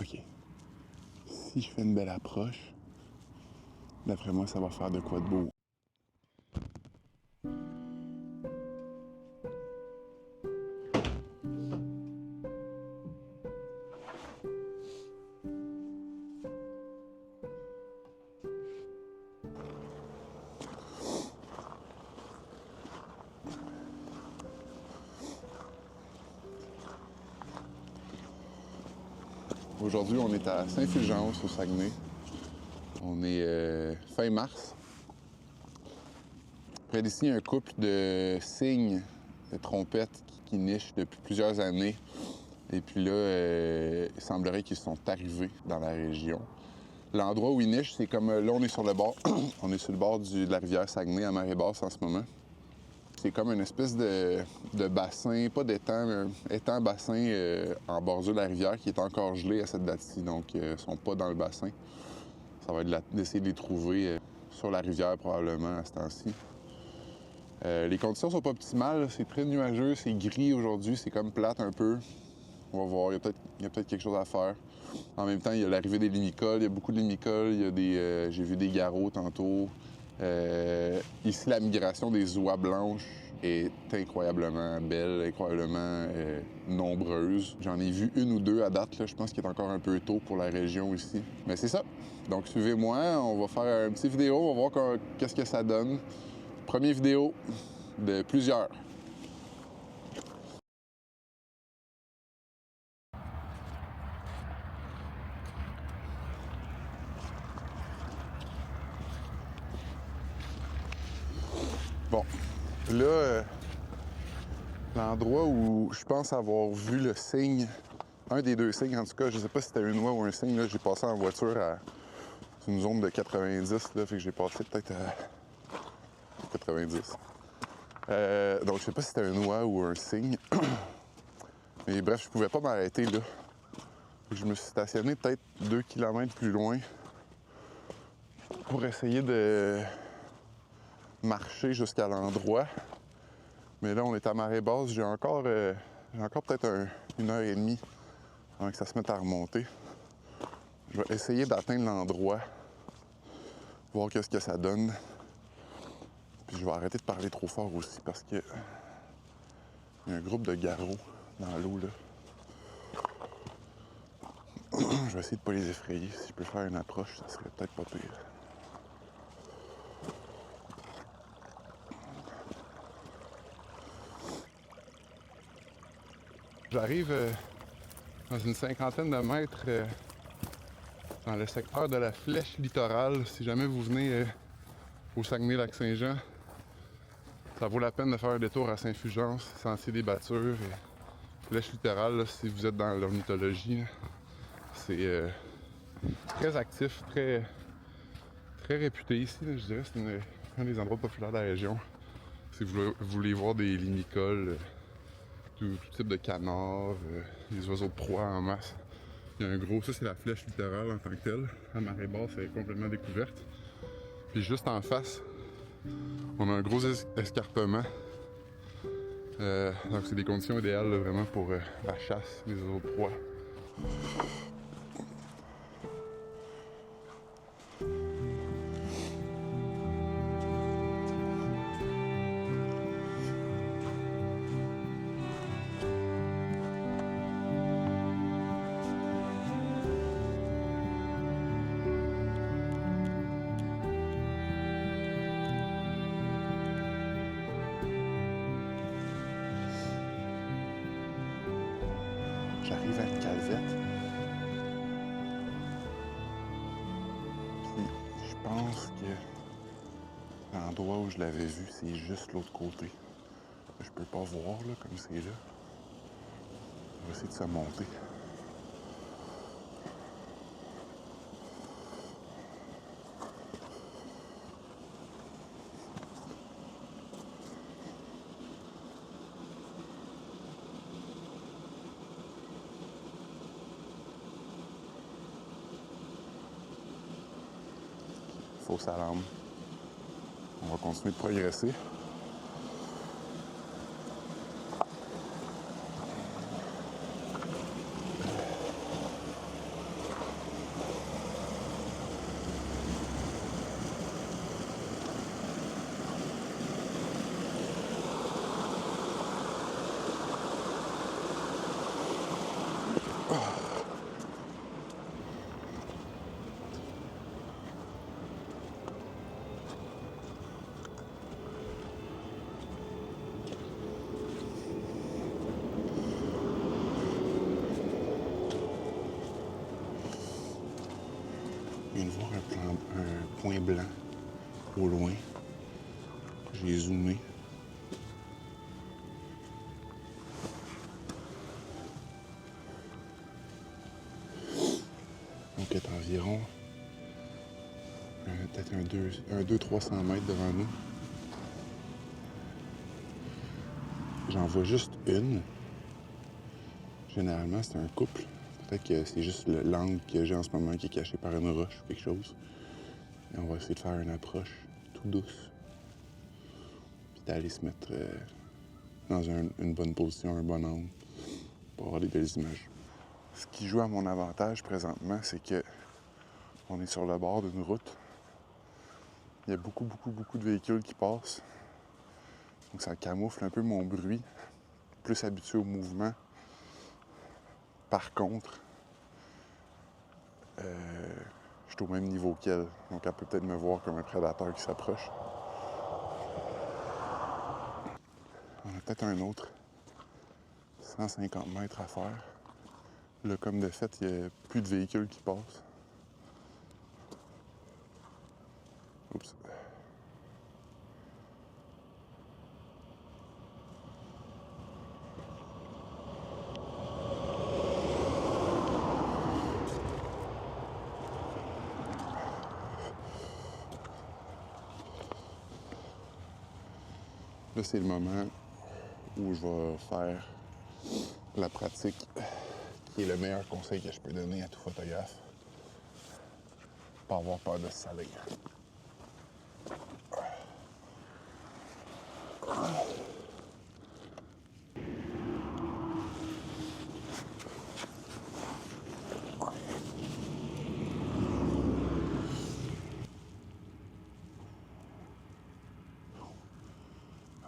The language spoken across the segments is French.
OK. Si je fais une belle approche, d'après moi, ça va faire de quoi de beau. Aujourd'hui, on est à Saint-Fulgence, au Saguenay. On est fin mars. Près d'ici, il y a un couple de cygnes, de trompettes qui nichent depuis plusieurs années. Et puis là, il semblerait qu'ils sont arrivés dans la région. L'endroit où ils nichent, c'est comme là, on est sur le bord. On est sur le bord de la rivière Saguenay à marée basse en ce moment. C'est comme une espèce de bassin, pas d'étang, mais un étang-bassin en bordure de la rivière qui est encore gelé à cette date-ci. Donc, ils ne sont pas dans le bassin. Ça va être d'essayer de les trouver sur la rivière probablement à ce temps-ci. Les conditions sont pas optimales. C'est très nuageux, c'est gris aujourd'hui, c'est comme plate un peu. On va voir, il y a peut-être quelque chose à faire. En même temps, il y a l'arrivée des limicoles, il y a beaucoup de limicoles, il y a des, j'ai vu des garrots tantôt. Ici, la migration des oies blanches est incroyablement belle, incroyablement nombreuse. J'en ai vu une ou deux à date, là. Je pense qu'il est encore un peu tôt pour la région ici. Mais c'est ça. Donc, suivez-moi, on va faire une petite vidéo, on va voir qu'est-ce que ça donne. Première vidéo de plusieurs. Bon, là, l'endroit où je pense avoir vu le cygne, un des deux cygnes en tout cas, je sais pas si c'était une oie ou un cygne, là, j'ai passé en voiture à une zone de 90, là, fait que j'ai passé peut-être à 90. Donc je sais pas si c'était une oie ou un cygne, mais bref, je pouvais pas m'arrêter là. Je me suis stationné peut-être 2 km plus loin pour essayer de marcher jusqu'à l'endroit. Mais là, on est à marée basse. J'ai encore peut-être une heure et demie avant que ça se mette à remonter. Je vais essayer d'atteindre l'endroit, voir qu'est-ce que ça donne. Puis je vais arrêter de parler trop fort aussi parce que il y a un groupe de garrots dans l'eau là. Je vais essayer de pas les effrayer. Si je peux faire une approche, ça serait peut-être pas pire. J'arrive dans une cinquantaine de mètres dans le secteur de la Flèche littorale. Si jamais vous venez au Saguenay-Lac-Saint-Jean, ça vaut la peine de faire un détour à Saint-Fulgence, Sentier des Battures et Flèche littorale, là, si vous êtes dans l'ornithologie. C'est très actif, très réputé ici. Là, je dirais que c'est un des endroits populaires de la région. Si vous voulez voir des limicoles, tout type de canards, des oiseaux de proie en masse. Il y a un gros, ça c'est la Flèche littorale en tant que telle. À marée basse, elle est complètement découverte. Puis juste en face, on a un gros escarpement. Donc c'est des conditions idéales là, vraiment pour la chasse des oiseaux de proie. J'arrive à une calvette. Puis je pense que l'endroit où je l'avais vu, c'est juste l'autre côté. Je peux pas voir là, comme c'est là. On va essayer de se monter. Fausse alarme. On va continuer de progresser. un point blanc au loin. J'ai zoomé. Donc, il est environ peut-être un 200-300 mètres devant nous. J'en vois juste une. Généralement, c'est un couple. Peut-être que c'est juste l'angle que j'ai en ce moment qui est caché par une roche ou quelque chose. Et on va essayer de faire une approche tout douce. Puis d'aller se mettre dans une bonne position, un bon angle pour avoir des belles images. Ce qui joue à mon avantage présentement, c'est que on est sur le bord d'une route. Il y a beaucoup de véhicules qui passent. Donc ça camoufle un peu mon bruit. Plus habitué au mouvement. Par contre, je suis au même niveau qu'elle. Donc elle peut peut-être me voir comme un prédateur qui s'approche. On a peut-être un autre 150 mètres à faire. Là, comme de fait, il n'y a plus de véhicules qui passent. Oups. Là, c'est le moment où je vais faire la pratique qui est le meilleur conseil que je peux donner à tout photographe. Pas avoir peur de se salir.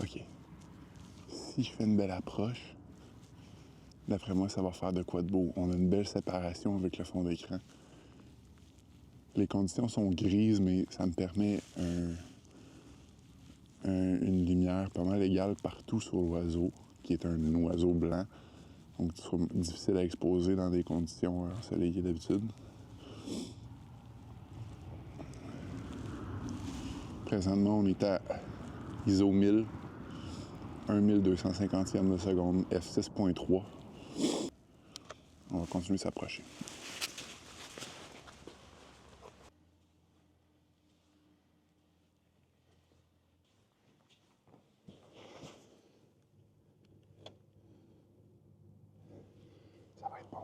OK. Si je fais une belle approche, d'après moi, ça va faire de quoi de beau. On a une belle séparation avec le fond d'écran. Les conditions sont grises, mais ça me permet une lumière pas mal égale partout sur l'oiseau, qui est un oiseau blanc. Donc, c'est difficile à exposer dans des conditions ensoleillées d'habitude. Présentement, on est à ISO 1000, 1250e de seconde, f6.3. On va continuer de s'approcher. Ça va être bon.